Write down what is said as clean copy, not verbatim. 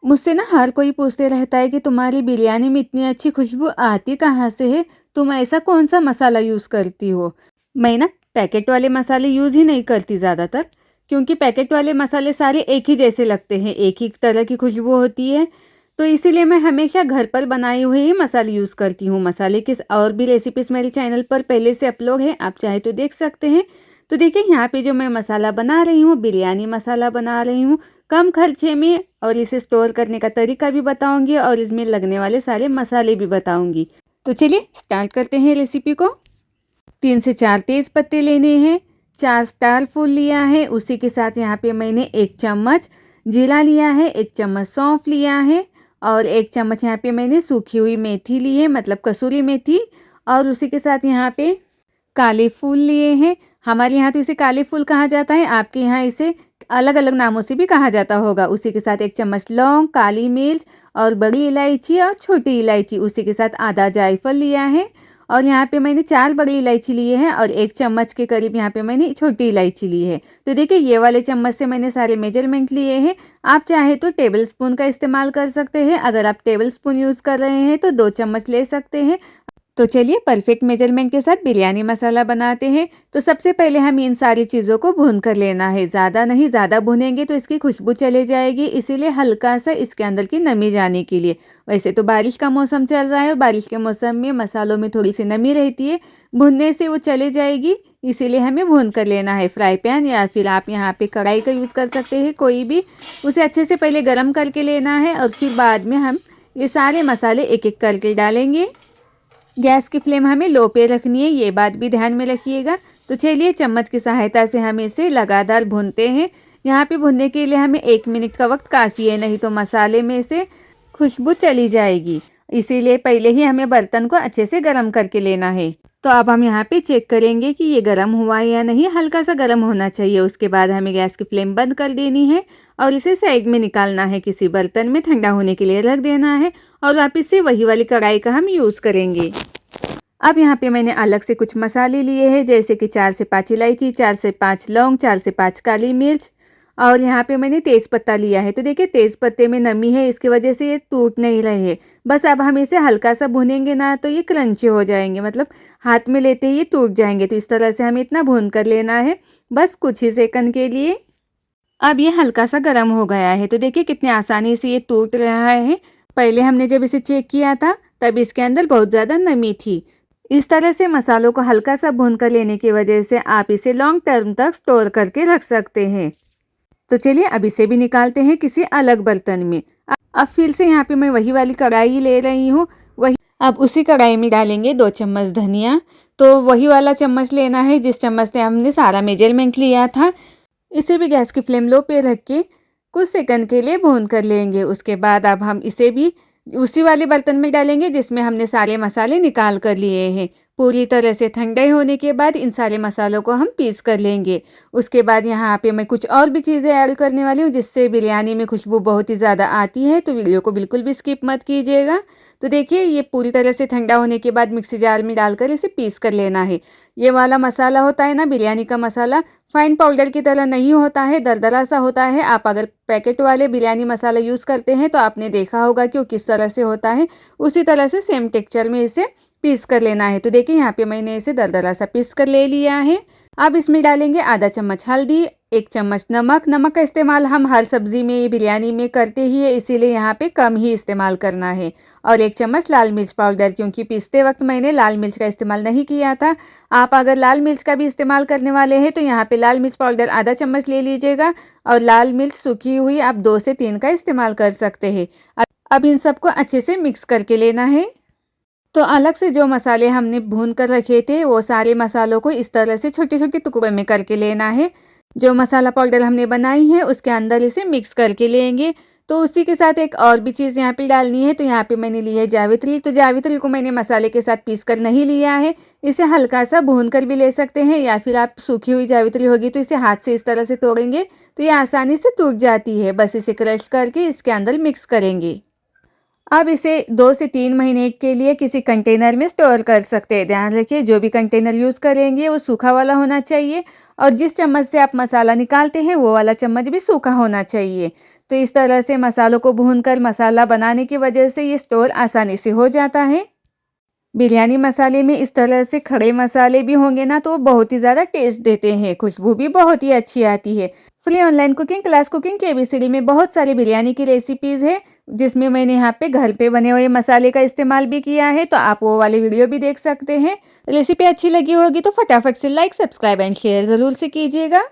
मुझसे ना हर कोई पूछते रहता है कि तुम्हारी बिरयानी में इतनी अच्छी खुशबू आती कहाँ से है? तुम ऐसा कौन-सा मसाला यूज़ करती हो? मैं ना पैकेट वाले मसाले यूज़ ही नहीं करती ज़्यादातर, क्योंकि पैकेट वाले मसाले सारे एक ही जैसे लगते हैं, एक ही तरह की खुशबू होती है। तो इसीलिए मैं हमेशा घर पर बनाए हुए ही मसाले यूज़ करती हूँ। मसाले की और भी रेसिपीज़ मेरे चैनल पर पहले से अपलोड है, आप चाहे तो देख सकते हैं। तो देखिए यहाँ पे जो मैं मसाला बना रही हूँ, बिरयानी मसाला बना रही हूँ, कम खर्चे में, और इसे स्टोर करने का तरीका भी बताऊंगी और इसमें लगने वाले सारे मसाले भी बताऊंगी। तो चलिए स्टार्ट करते हैं रेसिपी को। 3 से 4 तेज पत्ते लेने हैं, 4 स्टार फूल लिया है, उसी के साथ यहाँ पे मैंने 1 चम्मच जीरा लिया है, 1 चम्मच सौंफ लिया है और 1 चम्मच यहाँ पे मैंने सूखी हुई मेथी ली है, मतलब कसूरी मेथी। और उसी के साथ यहाँ पे काले फूल लिए हैं। हमारे यहाँ तो इसे काले फूल कहा जाता है, आपके यहाँ इसे अलग-अलग नामों से भी कहा जाता होगा। उसी के साथ 1 चम्मच लौंग, काली मिर्च और बड़ी इलायची और छोटी इलायची, उसी के साथ आधा जायफल लिया है। और यहाँ पे मैंने 4 बड़ी इलायची लिए हैं और 1 चम्मच के करीब यहाँ पे मैंने छोटी इलायची ली है। तो देखिए ये वाले चम्मच से मैंने सारे मेजरमेंट लिए हैं। आप चाहे तो टेबल स्पून का इस्तेमाल कर सकते हैं। अगर आप टेबल स्पून यूज़ कर रहे हैं तो 2 चम्मच ले सकते हैं। तो चलिए परफेक्ट मेजरमेंट के साथ बिरयानी मसाला बनाते हैं। तो सबसे पहले हमें इन सारी चीज़ों को भून कर लेना है, ज़्यादा नहीं, ज़्यादा भुनेंगे तो इसकी खुशबू चले जाएगी, इसीलिए हल्का सा इसके अंदर की नमी जाने के लिए। वैसे तो बारिश का मौसम चल रहा है और बारिश के मौसम में मसालों में थोड़ी सी नमी रहती है, भुनने से वो चले जाएगी, इसीलिए हमें भून कर लेना है। फ्राई पैन या फिर आप यहाँ पे कढ़ाई का यूज़ कर सकते हैं, कोई भी। उसे अच्छे से पहले गर्म करके लेना है और फिर बाद में हम ये सारे मसाले एक एक करके डालेंगे। गैस की फ्लेम हमें लो पे रखनी है, ये बात भी ध्यान में रखिएगा। तो चलिए चम्मच की सहायता से हम इसे लगातार भूनते हैं। यहाँ पे भूनने के लिए हमें 1 मिनट का वक्त काफ़ी है, नहीं तो मसाले में से खुशबू चली जाएगी। इसीलिए पहले ही हमें बर्तन को अच्छे से गर्म करके लेना है। तो अब हम यहाँ पे चेक करेंगे कि ये गर्म हुआ है या नहीं, हल्का सा गर्म होना चाहिए। उसके बाद हमें गैस की फ्लेम बंद कर देनी है और इसे साइड में निकालना है, किसी बर्तन में ठंडा होने के लिए रख देना है और वापस से वही वाली कढ़ाई का हम यूज़ करेंगे। अब यहाँ पे मैंने अलग से कुछ मसाले लिए हैं, जैसे कि 4 से 5 इलायची, 4 से 5 लौंग, 4 से 5 काली मिर्च और यहाँ पे मैंने तेज़ पत्ता लिया है। तो देखिए तेज़ पत्ते में नमी है, इसकी वजह से ये टूट नहीं रहे। बस अब हम इसे हल्का सा भूनेंगे ना तो ये क्रंची हो जाएंगे, मतलब हाथ में लेते ही ये टूट जाएंगे। तो इस तरह से हमें इतना भून कर लेना है, बस कुछ ही सेकंड के लिए। अब ये हल्का सा गर्म हो गया है, तो देखिए कितनी आसानी से ये टूट रहा है। पहले हमने जब इसे चेक किया था तब इसके अंदर बहुत ज़्यादा नमी थी। इस तरह से मसालों को हल्का सा भून कर लेने की वजह से आप इसे लॉन्ग टर्म तक स्टोर करके रख सकते हैं। तो चलिए अब इसे भी निकालते हैं किसी अलग बर्तन में। अब फिर से यहाँ पे मैं वही वाली कढ़ाई ले रही हूँ। वही अब उसी कढ़ाई में डालेंगे 2 चम्मच धनिया। तो वही वाला चम्मच लेना है जिस चम्मच से हमने सारा मेजरमेंट लिया था। इसे भी गैस की फ्लेम लो पे रख के कुछ सेकंड के लिए भून कर लेंगे। उसके बाद अब हम इसे भी उसी वाले बर्तन में डालेंगे जिसमें हमने सारे मसाले निकाल कर लिए हैं। पूरी तरह से ठंडे होने के बाद इन सारे मसालों को हम पीस कर लेंगे। उसके बाद यहाँ पे मैं कुछ और भी चीज़ें ऐड करने वाली हूँ जिससे बिरयानी में खुशबू बहुत ही ज़्यादा आती है, तो वीडियो को बिल्कुल भी स्किप मत कीजिएगा। तो देखिए ये पूरी तरह से ठंडा होने के बाद मिक्सी जार में डालकर इसे पीस कर लेना है। ये वाला मसाला होता है ना, बिरयानी का मसाला, फाइन पाउडर की तरह नहीं होता है, दरदरा सा होता है। आप अगर पैकेट वाले बिरयानी मसाला यूज़ करते हैं तो आपने देखा होगा कि वो किस तरह से होता है, उसी तरह से सेम टेक्सचर में इसे पीस कर लेना है। तो देखिए यहाँ पे मैंने इसे दरदरा सा पीस कर ले लिया है। अब इसमें डालेंगे आधा चम्मच हल्दी, 1 चम्मच नमक। नमक का इस्तेमाल हम हर सब्जी में, बिरयानी में करते ही है, इसीलिए यहाँ पे कम ही इस्तेमाल करना है। और 1 चम्मच लाल मिर्च पाउडर, क्योंकि पीसते वक्त मैंने लाल मिर्च का इस्तेमाल नहीं किया था। आप अगर लाल मिर्च का भी इस्तेमाल करने वाले हैं तो यहाँ पे लाल मिर्च पाउडर आधा चम्मच ले लीजिएगा और लाल मिर्च सूखी हुई आप 2 से 3 का इस्तेमाल कर सकते हैं। अब इन सबको अच्छे से मिक्स करके लेना है। तो अलग से जो मसाले हमने भून कर रखे थे वो सारे मसालों को इस तरह से छोटे छोटे टुकड़े में करके लेना है। जो मसाला पाउडर हमने बनाई है उसके अंदर इसे मिक्स करके लेंगे। तो उसी के साथ एक और भी चीज़ यहाँ पे डालनी है। तो यहाँ पे मैंने ली है जावित्री। तो जावित्री को मैंने मसाले के साथ पीस कर नहीं लिया है, इसे हल्का सा भून कर भी ले सकते हैं, या फिर आप सूखी हुई जावित्री होगी तो इसे हाथ से इस तरह से तोड़ेंगे तो ये आसानी से टूट जाती है। बस इसे क्रश करके इसके अंदर मिक्स करेंगे। अब इसे 2 से 3 महीने के लिए किसी कंटेनर में स्टोर कर सकते हैं। ध्यान रखिए जो भी कंटेनर यूज़ करेंगे वो सूखा वाला होना चाहिए और जिस चम्मच से आप मसाला निकालते हैं वो वाला चम्मच भी सूखा होना चाहिए। तो इस तरह से मसालों को भूनकर मसाला बनाने की वजह से ये स्टोर आसानी से हो जाता है। बिरयानी मसाले में इस तरह से खड़े मसाले भी होंगे ना तो बहुत ही ज़्यादा टेस्ट देते हैं, खुशबू भी बहुत ही अच्छी आती है। Free online cooking class cooking के एबीसीडी में बहुत सारी बिरयानी की रेसिपीज़ है, जिसमें मैंने यहाँ पे घर पे बने हुए मसाले का इस्तेमाल भी किया है, तो आप वो वाली वीडियो भी देख सकते हैं। रेसिपी अच्छी लगी होगी तो फटाफट से लाइक, सब्सक्राइब एंड शेयर ज़रूर से कीजिएगा।